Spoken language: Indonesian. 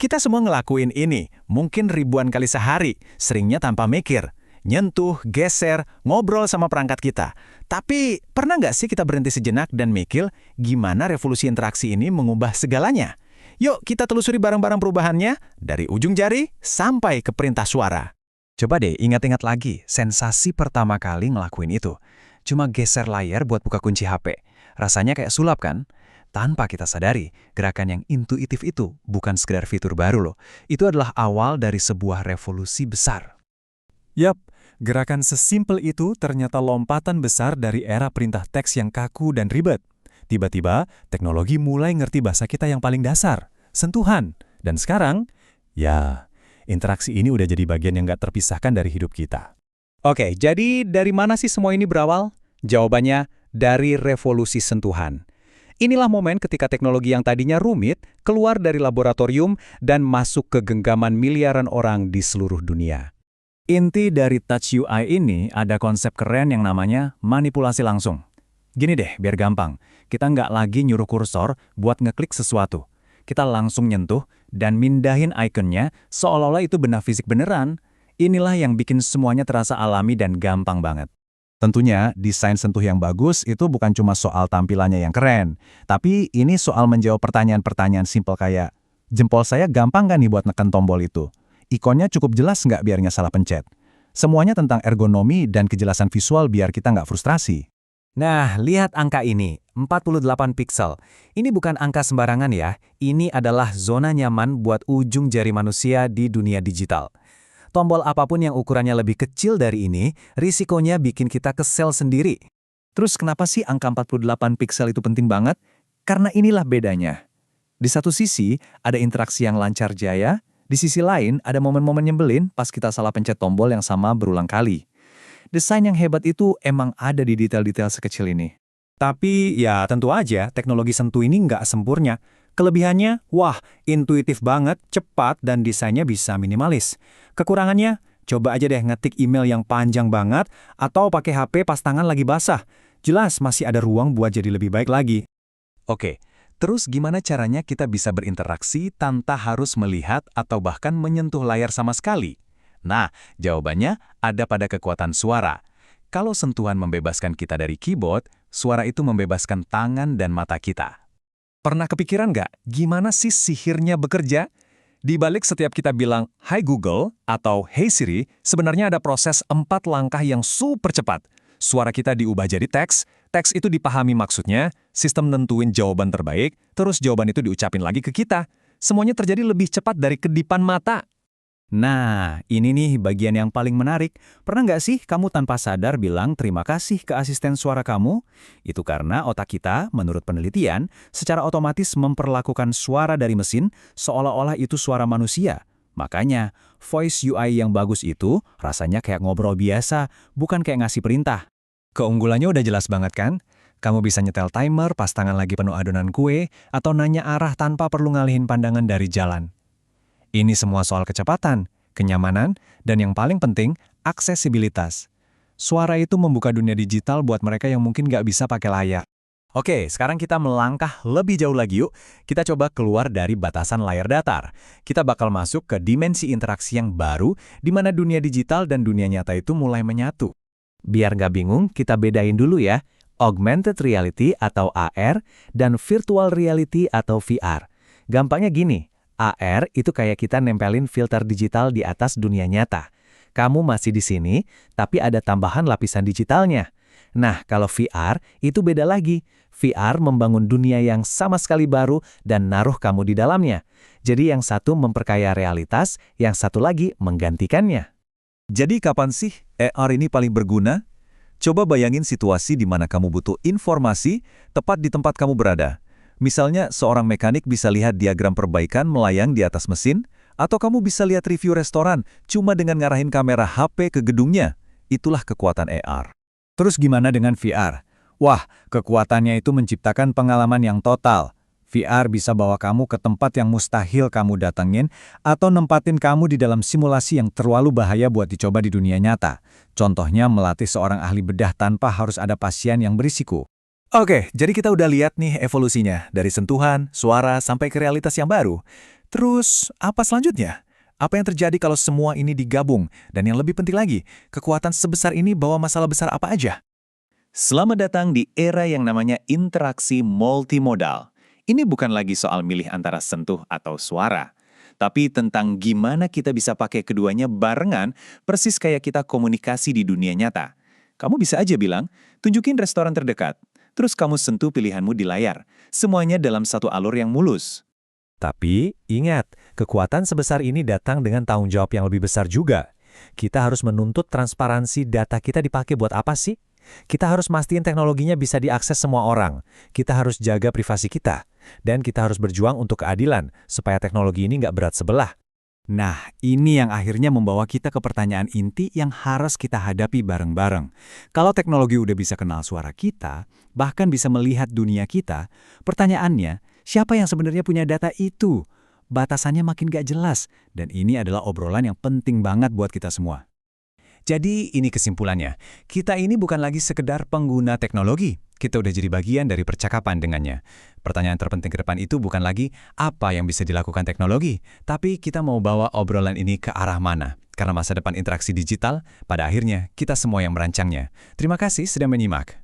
Kita semua ngelakuin ini, mungkin ribuan kali sehari, seringnya tanpa mikir. Nyentuh, geser, ngobrol sama perangkat kita. Tapi, pernah nggak sih kita berhenti sejenak dan mikir gimana revolusi interaksi ini mengubah segalanya? Yuk, kita telusuri barang-barang perubahannya, dari ujung jari sampai ke perintah suara. Coba deh ingat-ingat lagi sensasi pertama kali ngelakuin itu. Cuma geser layar buat buka kunci HP. Rasanya kayak sulap kan? Tanpa kita sadari, gerakan yang intuitif itu bukan sekedar fitur baru loh. Itu adalah awal dari sebuah revolusi besar. Yap, gerakan sesimpel itu ternyata lompatan besar dari era perintah teks yang kaku dan ribet. Tiba-tiba, teknologi mulai ngerti bahasa kita yang paling dasar, sentuhan. Dan sekarang, ya, interaksi ini udah jadi bagian yang nggak terpisahkan dari hidup kita. Oke, jadi dari mana sih semua ini berawal? Jawabannya, dari revolusi sentuhan. Inilah momen ketika teknologi yang tadinya rumit keluar dari laboratorium dan masuk ke genggaman miliaran orang di seluruh dunia. Inti dari Touch UI ini ada konsep keren yang namanya manipulasi langsung. Gini deh, biar gampang. Kita nggak lagi nyuruh kursor buat ngeklik sesuatu. Kita langsung nyentuh dan mindahin ikonnya seolah-olah itu benda fisik beneran. Inilah yang bikin semuanya terasa alami dan gampang banget. Tentunya, desain sentuh yang bagus itu bukan cuma soal tampilannya yang keren. Tapi ini soal menjawab pertanyaan-pertanyaan simpel kayak, jempol saya gampang nggak nih buat neken tombol itu? Ikonnya cukup jelas nggak biar nggak salah pencet? Semuanya tentang ergonomi dan kejelasan visual biar kita nggak frustrasi. Nah, lihat angka ini, 48 piksel. Ini bukan angka sembarangan ya, ini adalah zona nyaman buat ujung jari manusia di dunia digital. Tombol apapun yang ukurannya lebih kecil dari ini, risikonya bikin kita kesel sendiri. Terus kenapa sih angka 48 piksel itu penting banget? Karena inilah bedanya. Di satu sisi, ada interaksi yang lancar jaya, di sisi lain ada momen-momen nyebelin pas kita salah pencet tombol yang sama berulang kali. Desain yang hebat itu emang ada di detail-detail sekecil ini. Tapi ya tentu aja teknologi sentuh ini nggak sempurna. Kelebihannya, wah, intuitif banget, cepat, dan desainnya bisa minimalis. Kekurangannya, coba aja deh ngetik email yang panjang banget atau pakai HP pas tangan lagi basah. Jelas masih ada ruang buat jadi lebih baik lagi. Oke, terus gimana caranya kita bisa berinteraksi tanpa harus melihat atau bahkan menyentuh layar sama sekali? Nah, jawabannya ada pada kekuatan suara. Kalau sentuhan membebaskan kita dari keyboard, suara itu membebaskan tangan dan mata kita. Pernah kepikiran nggak gimana sih sihirnya bekerja? Di balik setiap kita bilang, "Hai Google" atau "Hey Siri", sebenarnya ada proses 4 langkah yang super cepat. Suara kita diubah jadi teks, teks itu dipahami maksudnya, sistem nentuin jawaban terbaik, terus jawaban itu diucapin lagi ke kita. Semuanya terjadi lebih cepat dari kedipan mata. Nah, ini nih bagian yang paling menarik. Pernah nggak sih kamu tanpa sadar bilang terima kasih ke asisten suara kamu? Itu karena otak kita, menurut penelitian, secara otomatis memperlakukan suara dari mesin seolah-olah itu suara manusia. Makanya, voice UI yang bagus itu rasanya kayak ngobrol biasa, bukan kayak ngasih perintah. Keunggulannya udah jelas banget kan? Kamu bisa nyetel timer pas tangan lagi penuh adonan kue, atau nanya arah tanpa perlu ngalihin pandangan dari jalan. Ini semua soal kecepatan, kenyamanan, dan yang paling penting, aksesibilitas. Suara itu membuka dunia digital buat mereka yang mungkin nggak bisa pakai layar. Oke, sekarang kita melangkah lebih jauh lagi yuk. Kita coba keluar dari batasan layar datar. Kita bakal masuk ke dimensi interaksi yang baru, di mana dunia digital dan dunia nyata itu mulai menyatu. Biar nggak bingung, kita bedain dulu ya, augmented reality atau AR, dan virtual reality atau VR. Gampangnya gini, AR itu kayak kita nempelin filter digital di atas dunia nyata. Kamu masih di sini, tapi ada tambahan lapisan digitalnya. Nah, kalau VR itu beda lagi. VR membangun dunia yang sama sekali baru dan naruh kamu di dalamnya. Jadi yang satu memperkaya realitas, yang satu lagi menggantikannya. Jadi kapan sih AR ini paling berguna? Coba bayangin situasi di mana kamu butuh informasi tepat di tempat kamu berada. Misalnya, seorang mekanik bisa lihat diagram perbaikan melayang di atas mesin, atau kamu bisa lihat review restoran cuma dengan ngarahin kamera HP ke gedungnya. Itulah kekuatan AR. Terus gimana dengan VR? Wah, kekuatannya itu menciptakan pengalaman yang total. VR bisa bawa kamu ke tempat yang mustahil kamu datengin, atau nempatin kamu di dalam simulasi yang terlalu bahaya buat dicoba di dunia nyata. Contohnya melatih seorang ahli bedah tanpa harus ada pasien yang berisiko. Oke, jadi kita udah lihat nih evolusinya, dari sentuhan, suara, sampai ke realitas yang baru. Terus, apa selanjutnya? Apa yang terjadi kalau semua ini digabung? Dan yang lebih penting lagi, kekuatan sebesar ini bawa masalah besar apa aja? Selamat datang di era yang namanya interaksi multimodal. Ini bukan lagi soal milih antara sentuh atau suara, tapi tentang gimana kita bisa pakai keduanya barengan, persis kayak kita komunikasi di dunia nyata. Kamu bisa aja bilang, tunjukin restoran terdekat, terus kamu sentuh pilihanmu di layar. Semuanya dalam satu alur yang mulus. Tapi, ingat, kekuatan sebesar ini datang dengan tanggung jawab yang lebih besar juga. Kita harus menuntut transparansi data kita dipakai buat apa sih? Kita harus mastiin teknologinya bisa diakses semua orang. Kita harus jaga privasi kita. Dan kita harus berjuang untuk keadilan, supaya teknologi ini nggak berat sebelah. Nah, ini yang akhirnya membawa kita ke pertanyaan inti yang harus kita hadapi bareng-bareng. Kalau teknologi udah bisa kenal suara kita, bahkan bisa melihat dunia kita, pertanyaannya, siapa yang sebenarnya punya data itu? Batasannya makin gak jelas, dan ini adalah obrolan yang penting banget buat kita semua. Jadi ini kesimpulannya, kita ini bukan lagi sekedar pengguna teknologi, kita udah jadi bagian dari percakapan dengannya. Pertanyaan terpenting ke depan itu bukan lagi apa yang bisa dilakukan teknologi, tapi kita mau bawa obrolan ini ke arah mana. Karena masa depan interaksi digital, pada akhirnya kita semua yang merancangnya. Terima kasih sudah menyimak.